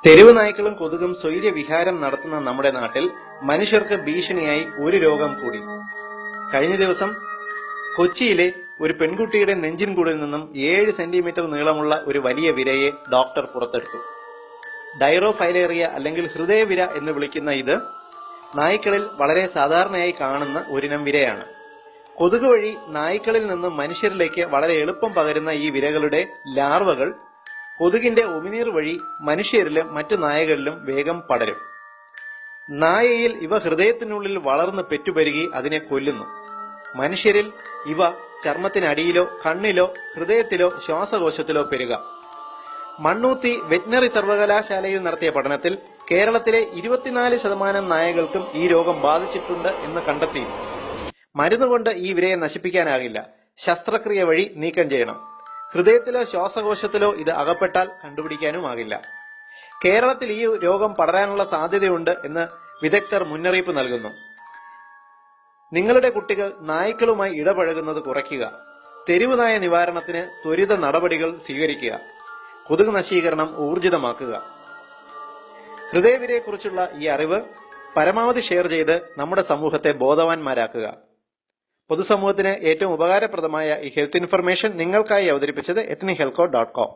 തെരുവ് നായ്ക്കളും കൊതുകും സ്വൈര്യ വിഹാരം നടത്തുന്ന നമ്മുടെ നാട്ടിൽ മനുഷ്യർക്ക് ഭീഷണിയായി ഒരു രോഗം കൂടി. കഴിഞ്ഞ ദിവസം കൊച്ചിയിലെ ഒരു പെൺകുട്ടിയുടെ നെഞ്ചിൻകൂടിൽ നിന്നും 7 സെന്റിമീറ്റർ നീളമുള്ള ഒരു വലിയ വിരയെ ഡോക്ടർ പുറത്തെടുത്തു. ഡൈറോഫൈലേറിയ അല്ലെങ്കിൽ ഹൃദയവിര എന്ന് വിളിക്കുന്ന ഇത് നായ്ക്കളിൽ വളരെ സാധാരണയായി കാണുന്ന ഒരിനം വിരയാണ്. കൊതുക് വഴി നായ്ക്കളിൽ നിന്നും മനുഷ്യരിലേക്ക് വളരെ എളുപ്പം പകരുന്ന ഈ വിരകളുടെ ലാർവകൾ കൊതുകിന്റെ ഉമിനീർ വഴി മനുഷ്യരിലും മറ്റു നായകളിലും വേഗം പടരും. നായയിൽ ഇവ ഹൃദയത്തിനുള്ളിൽ വളർന്ന് പെറ്റുപെരുകി അതിനെ കൊല്ലുന്നു. മനുഷ്യരിൽ ഇവ ചർമ്മത്തിനടിയിലോ കണ്ണിലോ ഹൃദയത്തിലോ ശ്വാസകോശത്തിലോ പെരുകാം. മണ്ണൂത്തി വെറ്റിനറി സർവകലാശാലയിൽ നടത്തിയ പഠനത്തിൽ കേരളത്തിലെ 24% നായകൾക്കും ഈ രോഗം ബാധിച്ചിട്ടുണ്ട് എന്ന് കണ്ടെത്തി. മരുന്നുകൊണ്ട് ഈ വിരയെ നശിപ്പിക്കാനാകില്ല, ശസ്ത്രക്രിയ വഴി നീക്കം ചെയ്യണം. ഹൃദയത്തിലോ ശ്വാസകോശത്തിലോ ഇത് അകപ്പെട്ടാൽ കണ്ടുപിടിക്കാനുമാകില്ല. കേരളത്തിൽ ഈ രോഗം പടരാനുള്ള സാധ്യതയുണ്ട് എന്ന് വിദഗ്ധർ മുന്നറിയിപ്പ് നൽകുന്നു. നിങ്ങളുടെ കുട്ടികൾ നായ്ക്കളുമായി ഇടപഴകുന്നത് കുറയ്ക്കുക. തെരുവ് നായ നിവാരണത്തിന് ത്വരിത നടപടികൾ സ്വീകരിക്കുക. കൊതുക് നശീകരണം ഊർജിതമാക്കുക. ഹൃദയവിരയെക്കുറിച്ചുള്ള ഈ അറിവ് പരമാവധി ഷെയർ ചെയ്ത് നമ്മുടെ സമൂഹത്തെ ബോധവാന്മാരാക്കുക. പൊതുസമൂഹത്തിന് ഏറ്റവും ഉപകാരപ്രദമായ ഈ ഹെൽത്ത് ഇൻഫർമേഷൻ നിങ്ങൾക്കായി അവതരിപ്പിച്ചത് ethnichealthcode.com.